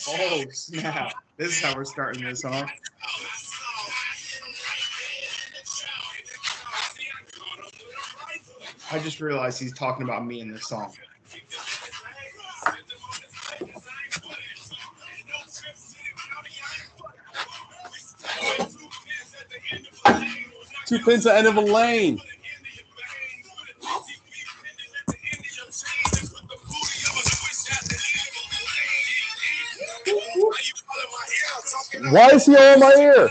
Oh, snap. This is how we're starting this, huh? I just realized he's talking about me in this song. Two pins at the end of a lane. Why is he all in my ear?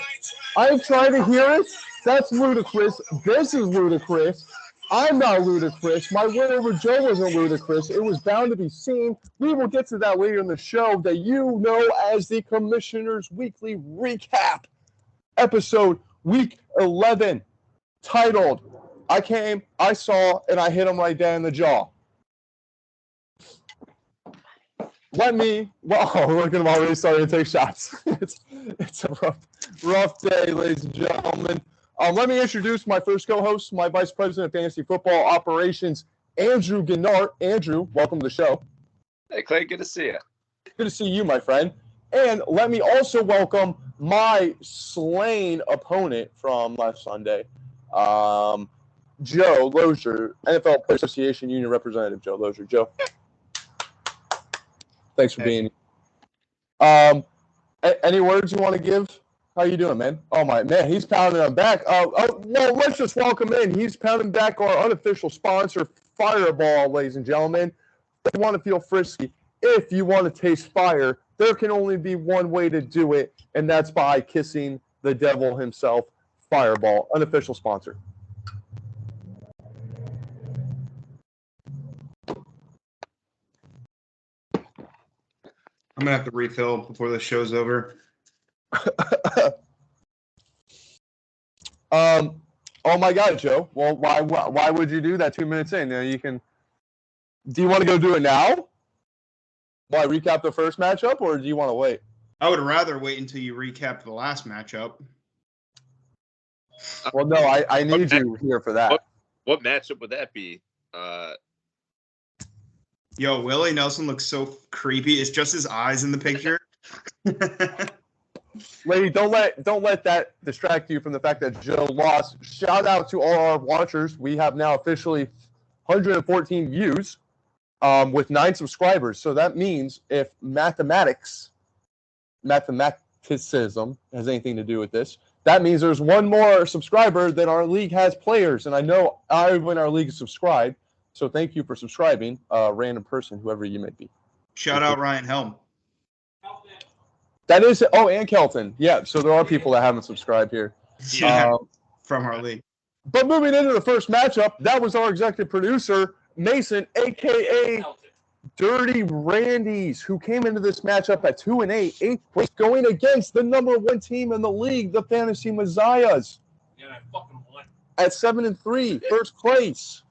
I'm trying to hear it. That's ludicrous. This is ludicrous. I'm not ludicrous. My win over Joe wasn't ludicrous. It was bound to be seen. We will get to that later in the show that you know as the Commissioner's Weekly Recap. Episode Week 11, titled, I came, I saw, and I hit him right down in the jaw. Look at him already starting to take shots. It's a rough day, ladies and gentlemen. Let me introduce my first co-host, my Vice President of Fantasy Football Operations, Andrew Gennart. Andrew, welcome to the show. Hey, Clay, good to see you. Good to see you, my friend. And let me also welcome my slain opponent from last Sunday, Joe Lozier, NFL Player Association Union Representative Joe Lozier. Joe, thanks for being here. Any words you want to give? How you doing, man? Oh, my man, he's pounding on back. Well, let's just welcome in. He's pounding back our unofficial sponsor, Fireball, ladies and gentlemen. If you want to feel frisky, if you want to taste fire, there can only be one way to do it, and that's by kissing the devil himself, Fireball, unofficial sponsor. I'm going to have to refill before the show's over. Oh my God, Joe. Well, why would you do that 2 minutes in? You can. Do you want to go do it now? While I recap the first matchup, or do you want to wait? I would rather wait until you recap the last matchup. Well, no, I need you here for that. What matchup would that be? Yo, Willie Nelson looks so creepy. It's just his eyes in the picture. Lady, don't let that distract you from the fact that Joe lost. Shout out to all our watchers. We have now officially 114 views with 9 subscribers. So that means if mathematics mathematicism has anything to do with this. That means there's one more subscriber than our league has players. And I know everyone in our league is subscribed. So thank you for subscribing, random person, whoever you may be. Shout out Ryan Helm. That is, and Kelton. Yeah, so there are people that haven't subscribed here. Yeah, from our league. But moving into the first matchup, that was our executive producer, Mason, a.k.a. Dirty Randy's, who came into this matchup at 2-8, 8th place, going against the number one team in the league, the Fantasy Messiahs. Yeah, I fucking won. At 7-3, first place.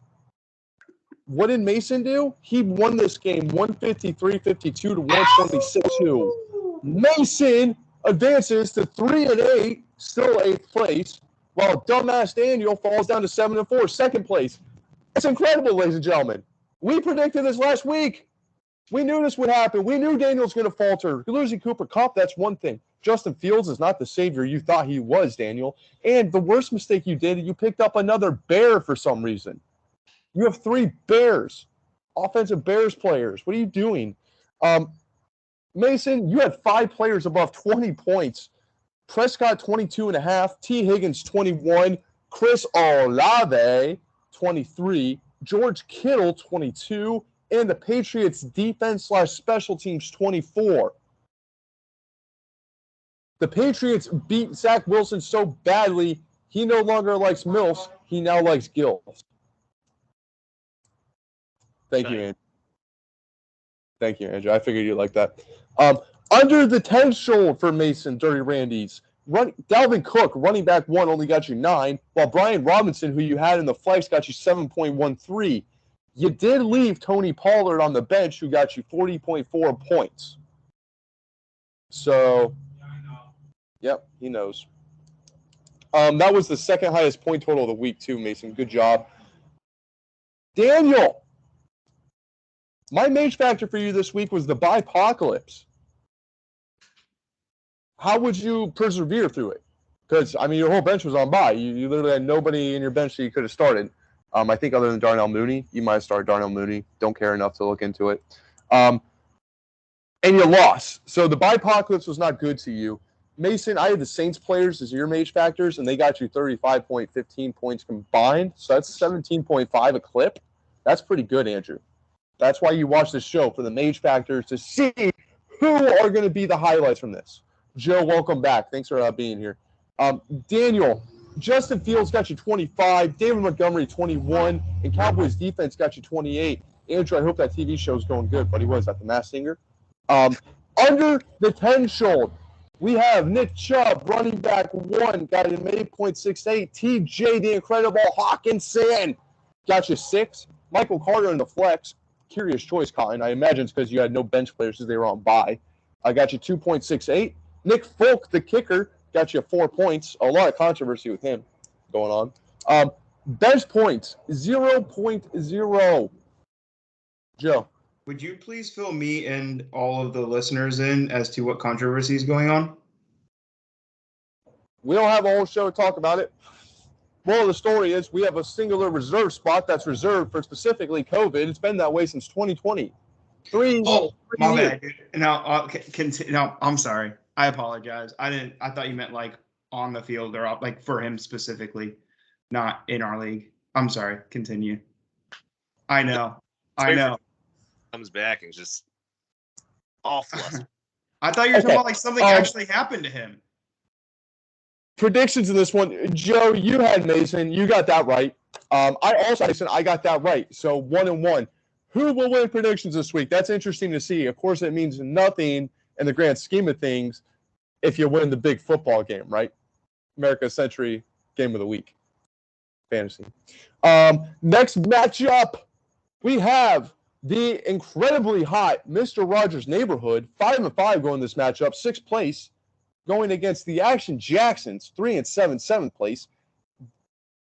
What did Mason do? He won this game 153-52 to 126-2. Mason advances to 3-8, still 8th place, while dumbass Daniel falls down to 7-4, second place. It's incredible, ladies and gentlemen. We predicted this last week. We knew this would happen. We knew Daniel's going to falter. Losing Cooper Kupp, that's one thing. Justin Fields is not the savior you thought he was, Daniel. And the worst mistake you did, you picked up another Bear for some reason. You have 3 Bears, offensive Bears players. What are you doing? Mason, you had 5 players above 20 points. Prescott, 22.5. T. Higgins, 21. Chris Olave, 23. George Kittle, 22. And the Patriots defense/special teams, 24. The Patriots beat Zach Wilson so badly, he no longer likes MILFs. He now likes GILFs. Thank you, Andrew. Thank you, Andrew. I figured you'd like that. Under the 10 for Mason, Dirty Randy's. Dalvin Cook, running back 1, only got you 9, while Brian Robinson, who you had in the flex, got you 7.13. You did leave Tony Pollard on the bench, who got you 40.4 points. So, yep, he knows. That was the second highest point total of the week, too, Mason. Good job. Daniel, my mage factor for you this week was the Bipocalypse. how would you persevere through it? Because, I mean, your whole bench was on bye. You literally had nobody in your bench that you could have started. I think other than Darnell Mooney. You might have started Darnell Mooney. Don't care enough to look into it. And you lost. So the bye-pocalypse was not good to you. Mason, I had the Saints players as your mage factors, and they got you 35.15 points combined. So that's 17.5 a clip. That's pretty good, Andrew. That's why you watch this show, for the mage factors, to see who are going to be the highlights from this. Joe, welcome back. Thanks for being here. Daniel, Justin Fields got you 25, David Montgomery 21, and Cowboys defense got you 28. Andrew, I hope that TV show is going good, buddy. What is that, The Masked Singer? Under the 10-shoulder, we have Nick Chubb, running back 1, got an 8.68. TJ, the Incredible Hawkinson, got you 6. Michael Carter in the flex. Curious choice, Colin. I imagine it's because you had no bench players because they were on bye. I got you 2.68. Nick Folk, the kicker, got you 4 points. A lot of controversy with him going on. Bench points, 0.0. Joe. Would you please fill me and all of the listeners in as to what controversy is going on? We don't have a whole show to talk about it. Moral of the story is we have a singular reserve spot that's reserved for specifically COVID. It's been that way since 2020. Three My years. bad, dude. No, I'm sorry. I apologize. I thought you meant like on the field or like for him specifically, not in our league. I'm sorry. Continue. I know. Comes back and just awful. I thought you were talking about like something actually happened to him. Predictions in this one. Joe, you had Mason. You got that right. I got that right. So 1-1. Who will win predictions this week? That's interesting to see. Of course, it means nothing in the grand scheme of things if you win the big football game, right? America's Century Game of the Week. Fantasy. Next matchup, we have the incredibly hot Mr. Rogers Neighborhood, 5-5 going this matchup, 6th place, going against the Action Jacksons, 3-7, 7th place.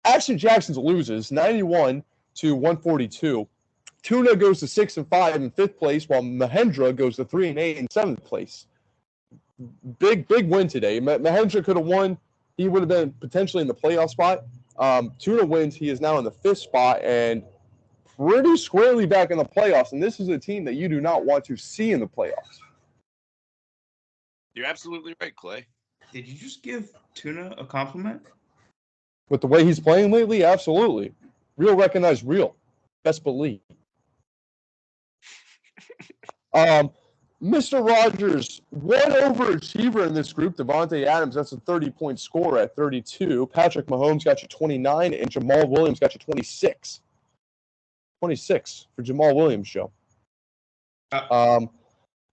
Action Jacksons loses 91-142. Tuna goes to 6-5 in 5th place, while Mahendra goes to 3-8 in 7th place. Big win today. Mahendra could have won. He would have been potentially in the playoff spot. Tuna wins. He is now in the 5th spot and pretty squarely back in the playoffs. And this is a team that you do not want to see in the playoffs. You're absolutely right, Clay. Did you just give Tuna a compliment? With the way he's playing lately, absolutely. Real recognized real. Best believe. Mr. Rogers, one overachiever in this group, Devontae Adams, that's a 30-point score at 32. Patrick Mahomes got you 29, and Jamal Williams got you 26. 26 for Jamal Williams, Joe.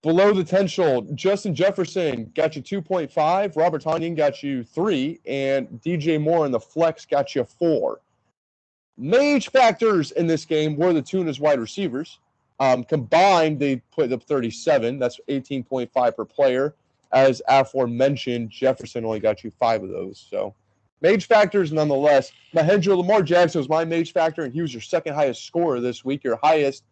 Below the 10-shoulder, Justin Jefferson got you 2.5. Robert Tonyan got you 3. And DJ Moore in the flex got you 4. Mage factors in this game were the Tuna's wide receivers. Combined, they put up 37. That's 18.5 per player. As aforementioned, Jefferson only got you 5 of those. So, mage factors nonetheless. Mahendra Lamar Jackson was my mage factor, and he was your second highest scorer this week. Your highest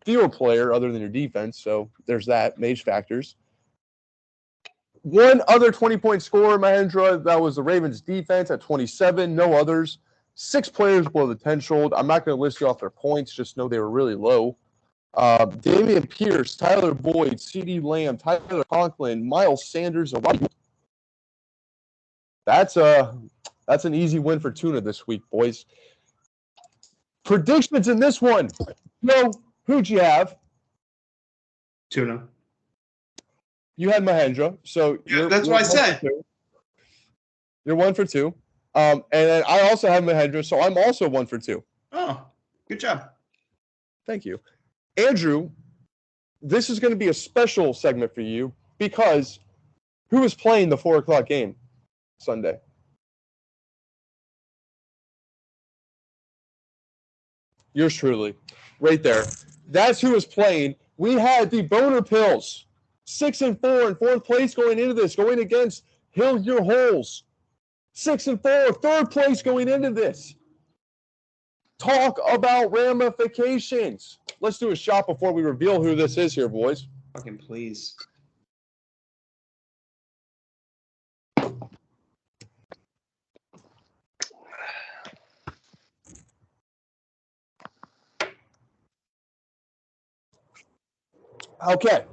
field player other than your defense. So, there's that. Mage factors. One other 20-point scorer, Mahendra, that was the Ravens defense at 27. No others. 6 players below the 10-shoulder. I'm not going to list you off their points. Just know they were really low. Damian Pierce, Tyler Boyd, CeeDee Lamb, Tyler Conklin, Miles Sanders, and Roddy. That's an easy win for Tuna this week, boys. Predictions in this one. No, who'd you have? Tuna. You had Mahendra. So that's what I said. You're 1 for 2. And then I also have Mahendra, so I'm also 1 for 2. Oh, good job. Thank you. Andrew, this is going to be a special segment for you because who is playing the 4 o'clock game Sunday? Yours truly. Right there. That's who is playing. We had the Boner Pills, 6-4 in 4th place going into this, going against Hill Your Holes. 6-4, 3rd place going into this. Talk about ramifications. Let's do a shot before we reveal who this is here, boys. Fucking please. Okay.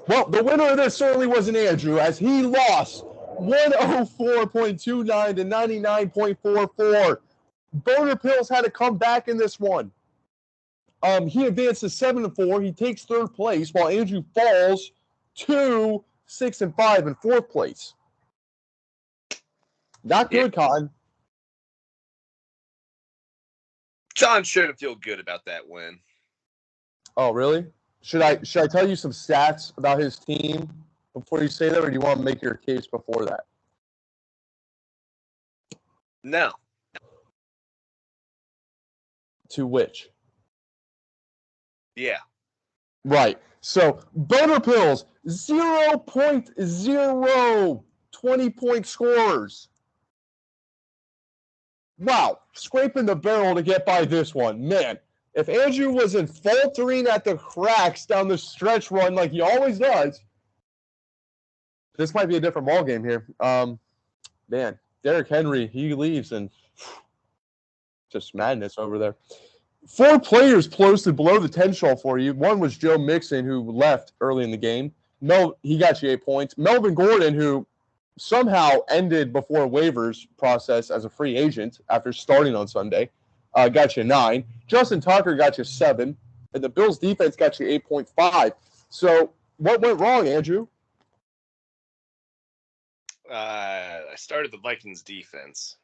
Well, the winner of this certainly wasn't Andrew, as he lost 104.29 to 99.44. Boner Pills had to come back in this one. He advances 7-4. He takes third place, while Andrew falls to 6-5 in fourth place. Not good, Con. John shouldn't feel good about that win. Oh, really? Should I tell you some stats about his team before you say that, or do you want to make your case before that? No. To which? Yeah. Right. So, Boner Pills, 0.0 20-point scorers. Wow. Scraping the barrel to get by this one. Man, if Andrew wasn't faltering at the cracks down the stretch run like he always does, this might be a different ballgame here. Man, Derrick Henry, he leaves, and just madness over there. 4 players posted below the 10 shawl for you. One was Joe Mixon, who left early in the game. He got you 8 points. Melvin Gordon, who somehow ended before waivers process as a free agent after starting on Sunday, got you 9. Justin Tucker got you 7. And the Bills' defense got you 8.5. So what went wrong, Andrew? I started the Vikings defense.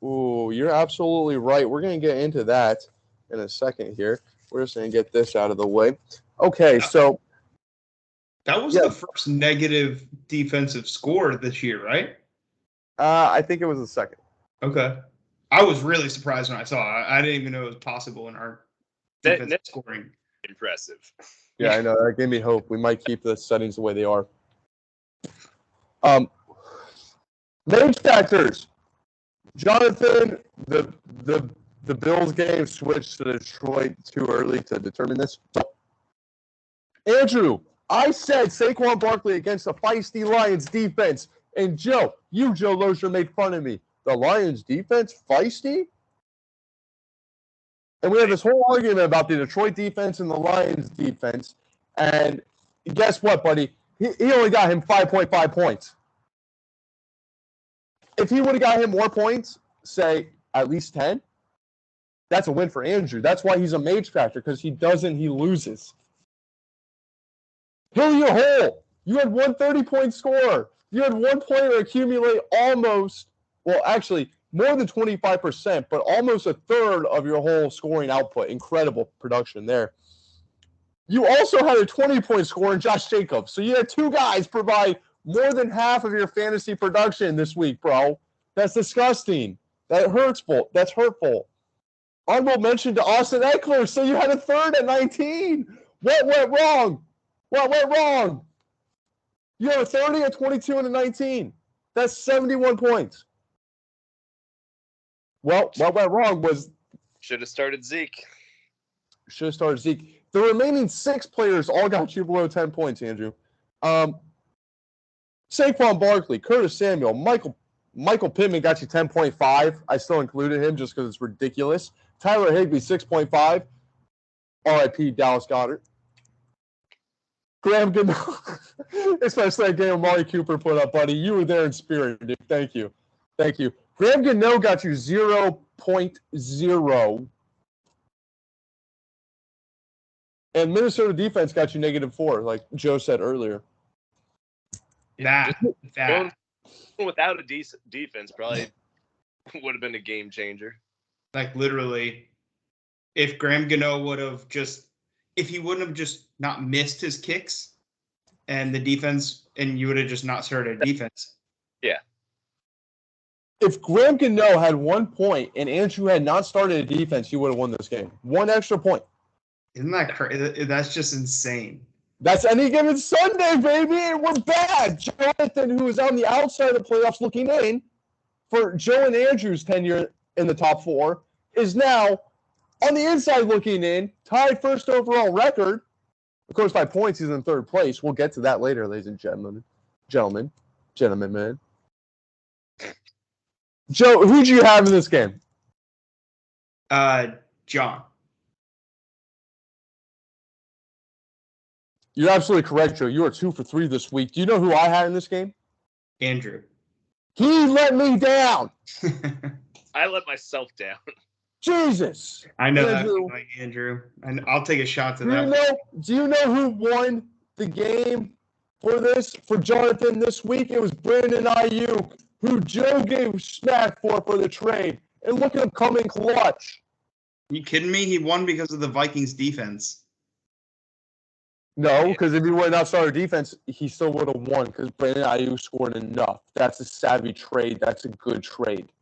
Ooh, you're absolutely right. We're going to get into that in a second here. We're just going to get this out of the way. Okay, so that was the first negative defensive score this year, right? I think it was the second. Okay. I was really surprised when I saw it. I didn't even know it was possible in our defensive scoring. Impressive. Yeah, I know. That gave me hope. We might keep the settings the way they are. Main factors. Jonathan, the Bills game switched to Detroit too early to determine this. Andrew, I said Saquon Barkley against a feisty Lions defense. And Joe Lozier, made fun of me. The Lions defense, feisty? And we have this whole argument about the Detroit defense and the Lions defense. And guess what, buddy? He only got him 5.5 points. If he would have got him more points, say at least 10, that's a win for Andrew. That's why he's a mage factor, because he loses. Hillier Hole, you had 130-point score. You had 1 player accumulate almost, well, actually, more than 25%, but almost a third of your whole scoring output. Incredible production there. You also had a 20-point score in Josh Jacobs. So you had 2 guys provide more than half of your fantasy production this week, bro. That's disgusting. That's hurtful. Honorable mention to Austin Eckler. So you had a third at 19. What went wrong? You have a 30, a 22, and a 19. That's 71 points. Well, what went wrong was... Should have started Zeke. The remaining 6 players all got you below 10 points, Andrew. Saquon Barkley, Curtis Samuel, Michael Pittman got you 10.5. I still included him just because it's ridiculous. Tyler Higbee, 6.5. RIP Dallas Goedert. Graham Gano, especially that game Amari Cooper put up, buddy. You were there in spirit, dude. Thank you. Graham Gano got you 0.0. And Minnesota defense got you -4, like Joe said earlier. That. Without a decent defense, probably would have been a game changer. Like, literally, if Graham Gano if he wouldn't have just not missed his kicks and the defense, and you would have just not started a defense. Yeah. If Graham Gano had 1 point and Andrew had not started a defense, he would have won this game. 1 extra point. Isn't that crazy? That's just insane. That's any given Sunday, baby, and we're bad. Jonathan, who is on the outside of the playoffs looking in for Joe and Andrew's tenure in the top 4, is now on the inside looking in, tied first overall record. Of course, by points, he's in third place. We'll get to that later, ladies and gentlemen. Gentlemen, man. Joe, who do you have in this game? John. You're absolutely correct, Joe. You are 2 for 3 this week. Do you know who I had in this game? Andrew. He let me down. I let myself down. Jesus. I know Andrew. that, like Andrew, and I'll take a shot to Do that. you know who won the game for Jonathan this week? It was Brandon Ayuk, who Joe gave smack for the trade. And look at him coming clutch. You kidding me? He won because of the Vikings defense. No, because if he would not start our defense, he still would have won because Brandon Ayuk scored enough. That's a savvy trade. That's a good trade.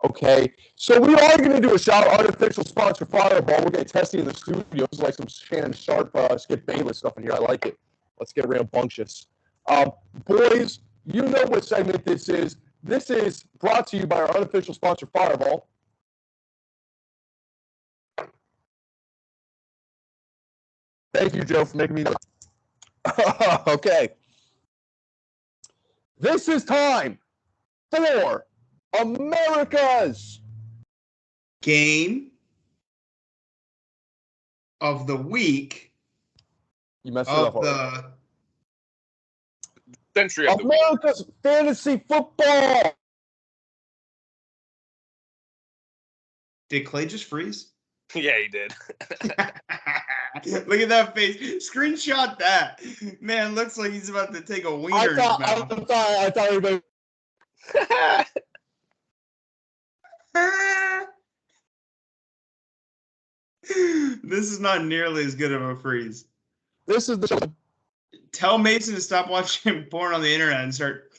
Okay, so we are going to do a shout artificial sponsor Fireball. We're getting testy in the studio. It's like some Shannon Sharp, Skip Bayless stuff in here. I like it. Let's get rambunctious. Boys, you know what segment this is. This is brought to you by our unofficial sponsor Fireball. Thank you, Joe, for making me know. Okay. This is time for America's Game of the week You messed it up of already. the Century of the America's fantasy football. Did Clay just freeze? Yeah, he did. Look at that face. Screenshot that. Man, looks like he's about to take a wiener in his mouth. I thought everybody. This is not nearly as good of a freeze. This is the show. Tell Mason to stop watching porn on the internet and start.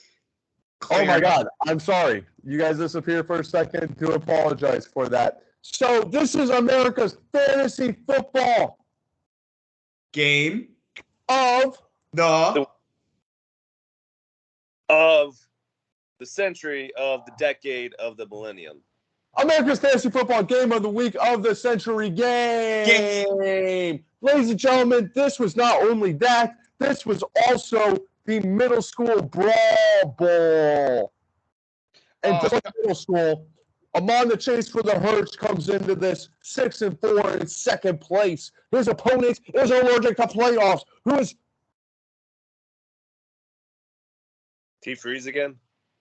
Oh my God. I'm sorry. You guys disappeared for a second. Do apologize for that. So this is America's fantasy football Game of the century of the decade of the millennium. America's fantasy football game of the week of the century game. Ladies and gentlemen, this was not only that, this was also the middle school brawl ball. And just like middle school, Amon the Chase for the Hurts comes into this 6-4 in second place. His opponent is allergic to playoffs. Who is T Freeze again?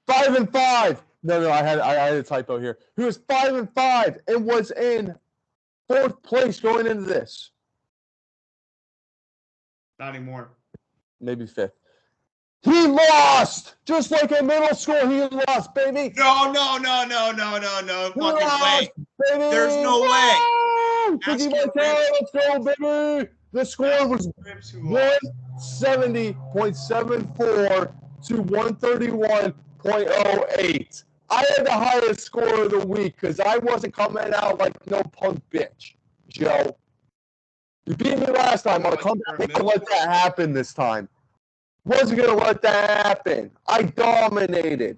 5-5? No, I had a typo here. Who is 5-5 and was in fourth place going into this? Not anymore. Maybe fifth. He lost! Just like in middle school, he lost, baby. No. Fucking way. Baby. There's no way. Cookie Motel, let's go, baby. The score was 170.74 to 131.08. I had the highest score of the week because I wasn't coming out like no punk bitch, Joe. You beat me last time. I'm going to let that happen this time. Wasn't going to let that happen. I dominated.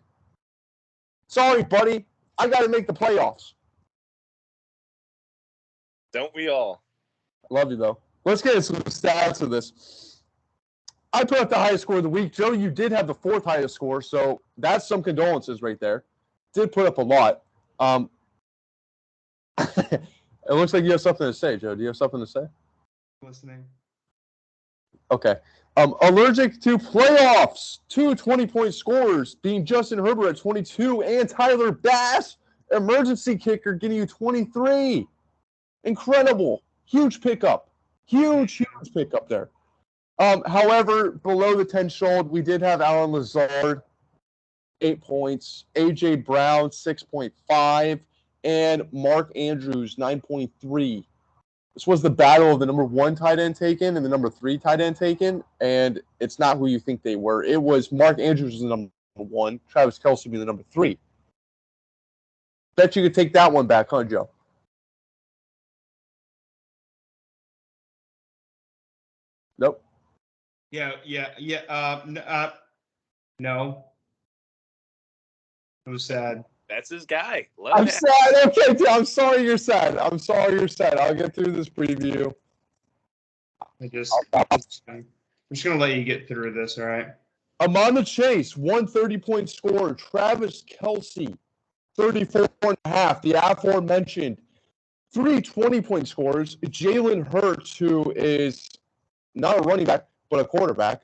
Sorry, buddy. I got to make the playoffs. Don't we all? Love you, though. Let's get into some stats of this. I put up the highest score of the week. Joe, you did have the fourth highest score, so that's some condolences right there. Did put up a lot. It looks like you have something to say, Joe. Do you have something to say? Listening. Okay. Allergic to playoffs. 2 20-point scorers being Justin Herbert at 22 and Tyler Bass, emergency kicker, getting you 23. Incredible. Huge pickup. Huge pickup there. However, below the 10 shoulder, we did have Alan Lazard, 8 points, A.J. Brown, 6.5, and Mark Andrews, 9.3. This was the battle of the number 1 tight end taken and the number 3 tight end taken, and it's not who you think they were. It was Mark Andrews was the number 1, Travis Kelce being the number 3. Bet you could take that one back, huh, Joe? Nope. Yeah. No. It was sad. That's his guy. Let him I'm have sad. Okay, dude, I'm sorry you're sad. I'll get through this preview. I'm just gonna let you get through this, all right? Amon the Chase, 130-point scorer. Travis Kelce, 34.5. The aforementioned 3 20-point scorers. Jalen Hurts, who is not a running back, but a quarterback.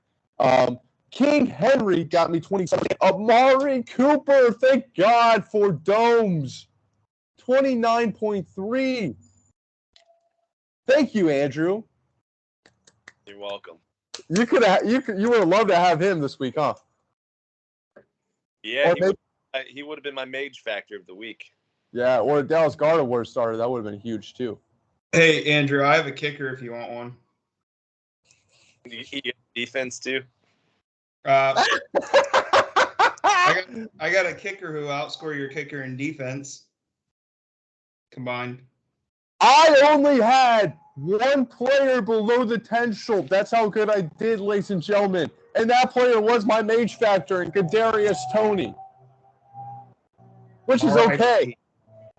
King Henry got me 27. Amari Cooper, thank God for domes. 29.3. Thank you, Andrew. You're welcome. You would have loved to have him this week, huh? Yeah, he would have been my mage factor of the week. Yeah, or a Dallas Goedert would have started. That would have been huge too. Hey, Andrew, I have a kicker if you want one. You get defense too. I got a kicker who outscore your kicker in defense combined. I only had one player below the 10 schultz. That's how good I did, ladies and gentlemen. And that player was my mage factor in Kadarius Toney, which is okay.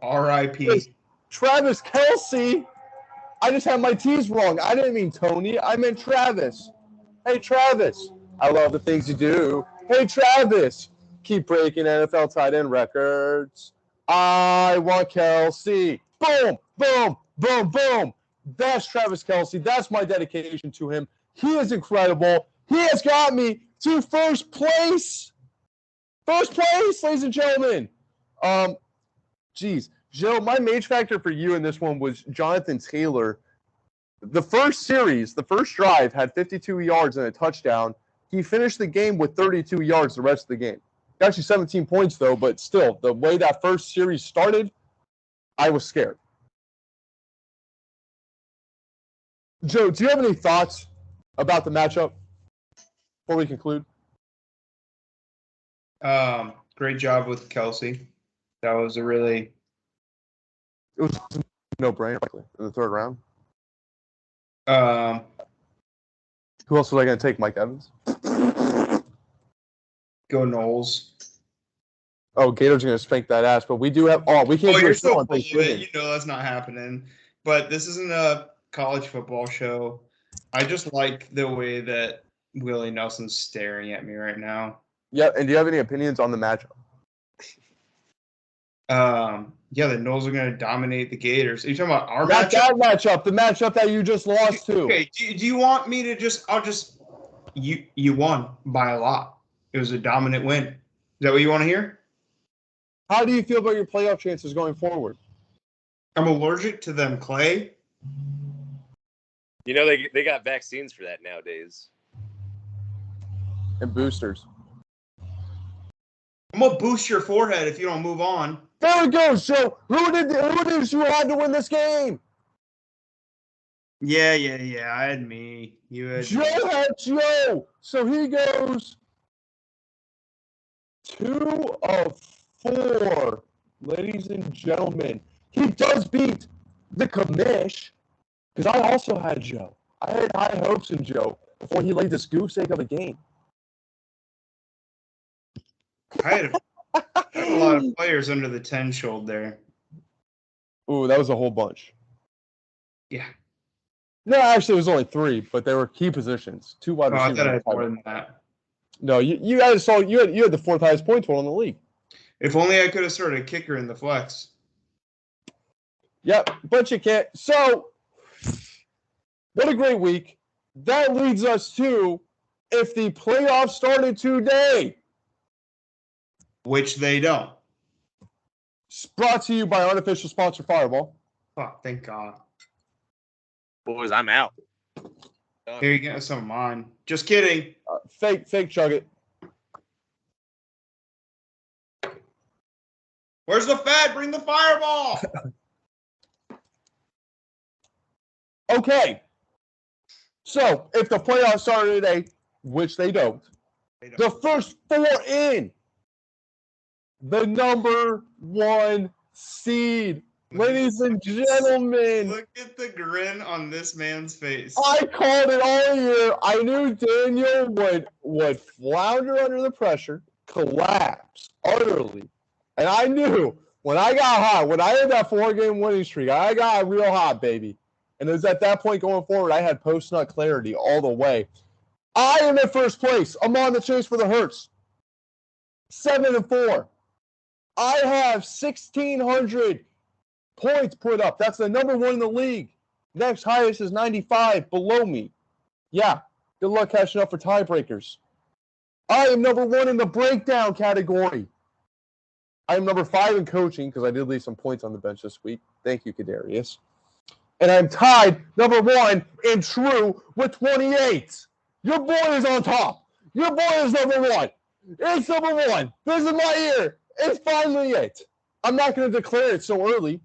R.I.P. Travis Kelce, I just had my T's wrong. I didn't mean Tony. I meant Travis. Hey, Travis, I love the things you do. Hey, Travis, keep breaking NFL tight end records. I want Kelce. Boom, boom, boom, boom. That's Travis Kelce. That's my dedication to him. He is incredible. He has got me to first place. First place, ladies and gentlemen. Geez, Joe, my mage factor for you in this one was Jonathan Taylor. The first series, the first drive, had 52 yards and a touchdown. He finished the game with 32 yards the rest of the game. Actually 17 points, though, but still, the way that first series started, I was scared. Joe, do you have any thoughts about the matchup before we conclude? Great job with Kelce. That was a really... It was a no-brainer in the third round. Who else was I going to take? Mike Evans? Go Knowles. Oh, Gator's going to spank that ass, but we do have... Oh, we can't do you're a show so on full of it. Thanksgiving. You know that's not happening. But this isn't a college football show. I just like the way that Willie Nelson's staring at me right now. Yeah, and do you have any opinions on the matchup? Yeah, the Knowles are going to dominate the Gators. Are you talking about our Not matchup? that matchup, the matchup that you just lost to. Okay, do you want me to just? You won by a lot. It was a dominant win. Is that what you want to hear? How do you feel about your playoff chances going forward? I'm allergic to them, Clay. You know they got vaccines for that nowadays. And boosters. I'm gonna boost your forehead if you don't move on. There it goes, Joe. Who did you had to win this game? Yeah. I had me. You had Joe me. had Joe. So he goes 2 of 4, ladies and gentlemen. He does beat the Commish, because I also had Joe. I had high hopes in Joe before he laid this goose egg of a game. I had a lot of players under the 10 shoulder there. Ooh, that was a whole bunch. Yeah. No, actually, it was only 3, but they were key positions. 2 wide Oh, I receivers. thought I had more than that. No, you guys saw you had the 4th highest point total in the league. If only I could have started a kicker in the flex. Yep, but you can't. So, what a great week. That leads us to, if the playoffs started today. Which they don't. It's brought to you by unofficial sponsor Fireball. Oh, thank God. Boys, I'm out. Here you go, some of mine. Just kidding. Fake chug it. Where's the Fed? Bring the Fireball. Okay. So, if the playoffs started today, which they don't, the first 4 in, the number 1 seed. Ladies and gentlemen. Look at the grin on this man's face. I called it all year. I knew Daniel would flounder under the pressure, collapse utterly. And I knew when I got hot, when I had that 4-game winning streak, I got real hot, baby. And it was at that point going forward, I had post-nut clarity all the way. I am in first place. I'm on the chase for the Hertz. 7-4. I have 1,600 points put up. That's the number 1 in the league. Next highest is 95 below me. Yeah, Good luck catching up for tiebreakers. I am number 1 in the breakdown category. I am number 5 in coaching because I did leave some points on the bench this week. Thank you, Kadarius. And I'm tied number 1 in true with 28. Your boy is on top. Your boy is number 1. It's number 1. This is my year. It's finally it. I'm not going to declare it so early.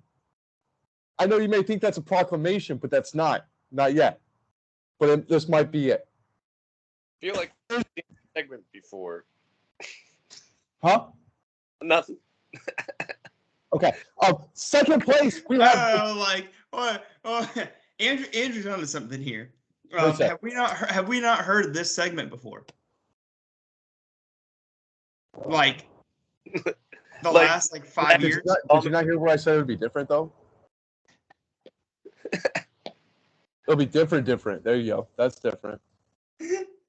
I know you may think that's a proclamation, but that's not. Not yet. But this might be it. I feel like there's a segment before. Huh? Nothing. Okay. Second place, we have. Andrew's onto something here. What's that? Have we not heard this segment before? Like the last 5 years. Did you not hear where I said it would be different though? It'll be different. There you go. That's different.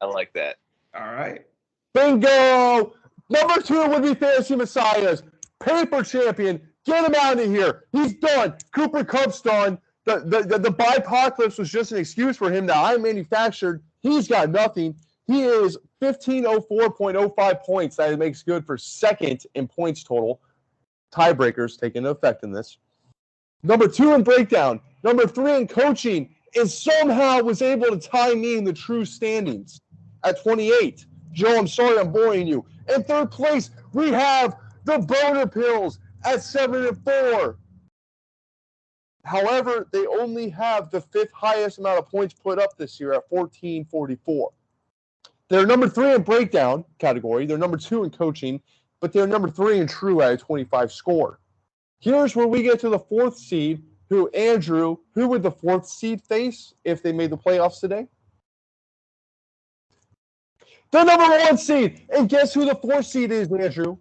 I like that. All right. Bingo! Number 2 would be Fantasy Messiahs. Paper champion. Get him out of here. He's done. Cooper Kupp's done. The bipocalypse was just an excuse for him that I manufactured. He's got nothing. He is 1504.05 points. That makes good for second in points total. Tiebreakers taking effect in this. Number 2 in breakdown. Number 3 in coaching. And somehow was able to tie me in the true standings at 28. Joe, I'm sorry I'm boring you. In third place, we have the Boner Pills at 7-4. However, they only have the 5th highest amount of points put up this year at 1444. They're number 3 in breakdown category. They're number 2 in coaching, but they're number 3 in true at a 25 score. Here's where we get to the 4th seed. Andrew, who would the 4th seed face if they made the playoffs today? The number 1 seed. And guess who the 4th seed is, Andrew?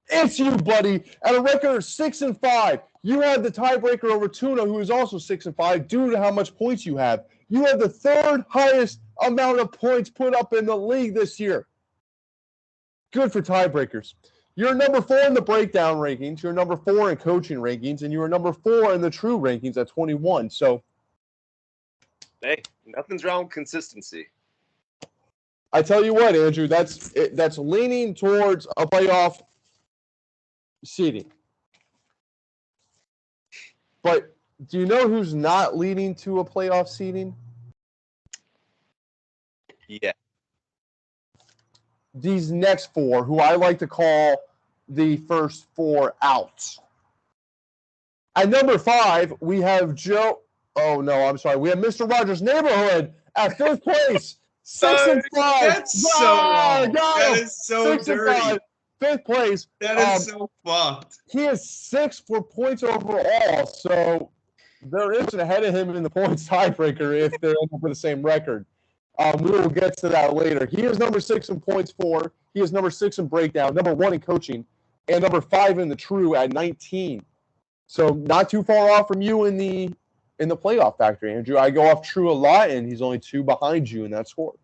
It's you, buddy. At a record of 6-5, you have the tiebreaker over Tuna, who is also 6-5, due to how much points you have. You have the 3rd highest amount of points put up in the league this year. Good for tiebreakers. You're number 4 in the breakdown rankings. You're number 4 in coaching rankings, and you are number 4 in the true rankings at 21. So, hey, nothing's wrong with consistency. I tell you what, Andrew, that's leaning towards a playoff seeding. But do you know who's not leading to a playoff seeding? Yeah. These next 4, who I like to call the first 4 outs. At number 5, we have Joe. Oh, no, I'm sorry. We have Mr. Rogers' Neighborhood at 5th place. 6-5. That's so wrong. That is so 6-5. dirty. 5th place. That is so fucked. He is 6 for points overall, so there is ahead of him in the points tiebreaker if they end up with the same record. We will get to that later. He is number 6 in points for. He is number 6 in breakdown, number 1 in coaching, and number 5 in the true at 19. So not too far off from you in the playoff factory, Andrew. I go off true a lot, and he's only 2 behind you in that score.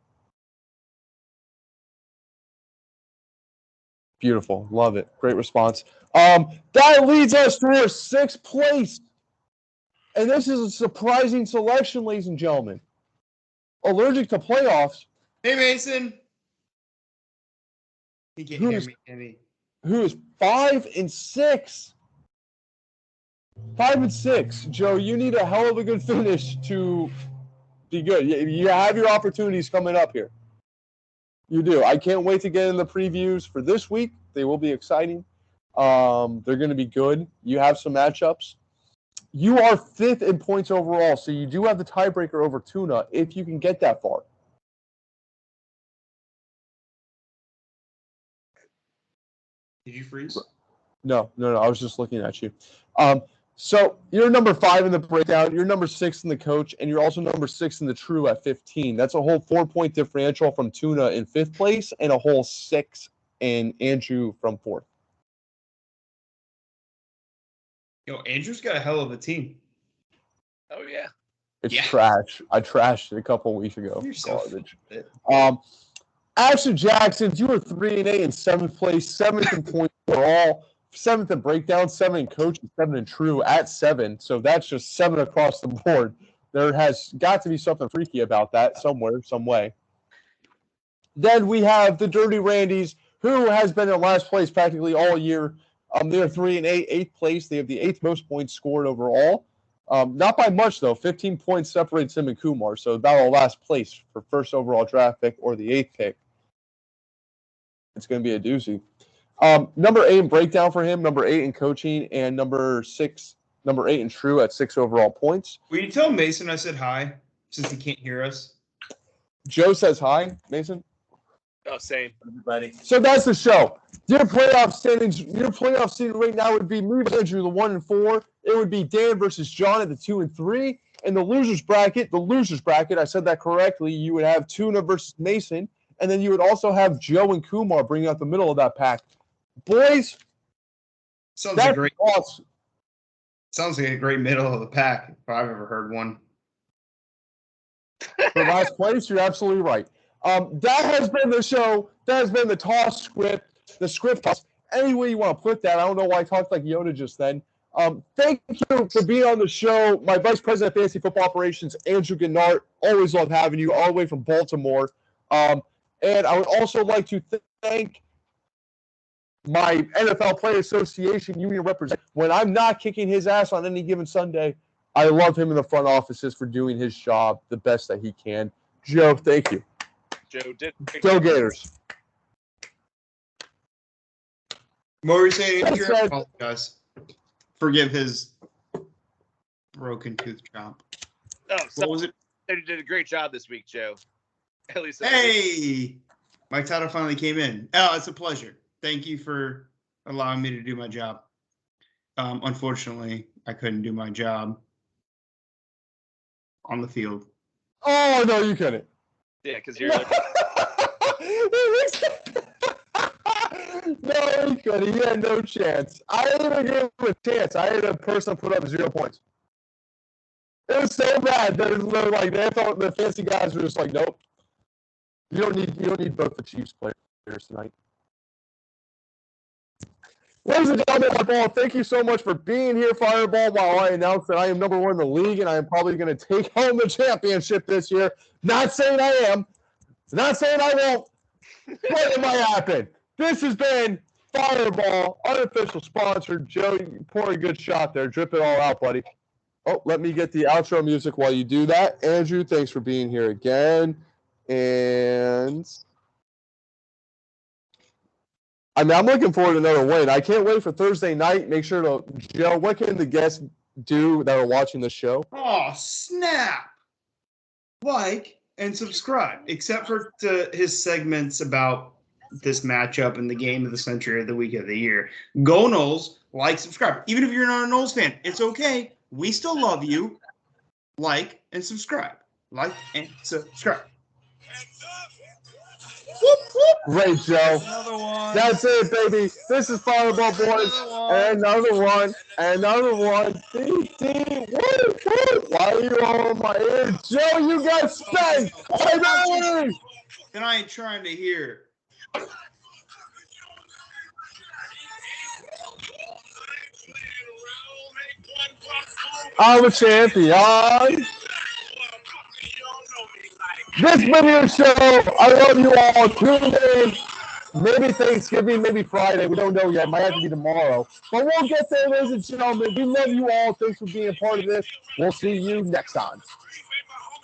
Beautiful. Love it. Great response. That leads us to our 6th place. And this is a surprising selection, ladies and gentlemen. Allergic to playoffs. Hey, Mason. He can't hear me, can he? Who is 5-6. 5-6. Joe, you need a hell of a good finish to be good. You have your opportunities coming up here. You do. I can't wait to get in the previews for this week. They will be exciting. They're going to be good. You have some matchups. You are 5th in points overall, so you do have the tiebreaker over Tuna if you can get that far. Did you freeze? No. I was just looking at you. So you're number 5 in the breakdown. You're number 6 in the coach, and you're also number 6 in the true at 15. That's a whole 4-point differential from Tuna in 5th place and a whole 6 in Andrew from 4th. Yo, Andrew's got a hell of a team. Oh, yeah. It's trash. I trashed it a couple weeks ago. You're so garbage. Ashton Jackson, you were 3-8 in 7th place, 7th in points overall, 7th in breakdown, 7 in coach, and 7 in true at 7. So that's just 7 across the board. There has got to be something freaky about that somewhere, some way. Then we have the Dirty Randys, who has been in last place practically all year. They're 3-8, eighth place. They have the 8th most points scored overall. Not by much, though. 15 points separates him and Kumar, so about last place for first overall draft pick or the 8th pick. It's going to be a doozy. Number 8 in breakdown for him, number 8 in coaching, and number 8 in true at 6 overall points. Will you tell Mason I said hi since he can't hear us? Joe says hi, Mason. Oh, same. Everybody. So that's the show. Your playoff standings, your playoff seeding right now would be me, Andrew, the 1 and 4. It would be Dan versus John at the 2 and 3. And the losers bracket, I said that correctly, you would have Tuna versus Mason. And then you would also have Joe and Kumar bringing out the middle of that pack. Boys, Sounds that's like great. awesome. Sounds like a great middle of the pack if I've ever heard one. For last place, you're absolutely right. That has been the show. That has been the toss script, the script toss. Any way you want to put that. I don't know why I talked like Yoda just then. Thank you for being on the show. My Vice President of Fantasy Football Operations, Andrew Gennard. Always love having you all the way from Baltimore. And I would also like to thank my NFL Player Association union representative. When I'm not kicking his ass on any given Sunday, I love him in the front offices for doing his job the best that he can. Joe, thank you. Joe did. Go Gators. What were you saying, That's Andrew? I right. apologize. Forgive his broken tooth chomp. Oh, What was it? You did a great job this week, Joe. At least. Hey! My title finally came in. Oh, it's a pleasure. Thank you for allowing me to do my job. Unfortunately, I couldn't do my job on the field. Oh, no, you couldn't. Yeah, because you're like, No, he couldn't. He had no chance. I didn't even give him a chance. I had a person put up 0 points. It was so bad that it was like they thought the fancy guys were just like, nope. You don't need both the Chiefs players tonight. Ladies and gentlemen, Fireball, thank you so much for being here, Fireball, while I announce that I am number 1 in the league and I am probably going to take home the championship this year. Not saying I am. Not saying I won't. But it might happen. This has been Fireball, unofficial sponsor. Joe, you pour a good shot there. Drip it all out, buddy. Oh, let me get the outro music while you do that. Andrew, thanks for being here again. And I'm looking forward to another win. I can't wait for Thursday night. Make sure to, Joe, what can the guests do that are watching the show? Oh, snap! Like and subscribe, except for his segments about this matchup and the game of the century or the week of the year. Go Noles, like, subscribe. Even if you're not a Noles fan, it's okay. We still love you. Like and subscribe. Like and subscribe. Whoop, whoop. Great, Joe. Another one. That's it, baby. This is Fireball Boys. And another one. And another one. Woo, woo. Why are you all in my ear? Joe, you got spanked. Hey, And I ain't trying to hear. I'm a champion. This video show, I love you all. Tune in. Maybe Thanksgiving, maybe Friday. We don't know yet. Might have to be tomorrow. But we'll get there, ladies and gentlemen. We love you all. Thanks for being a part of this. We'll see you next time.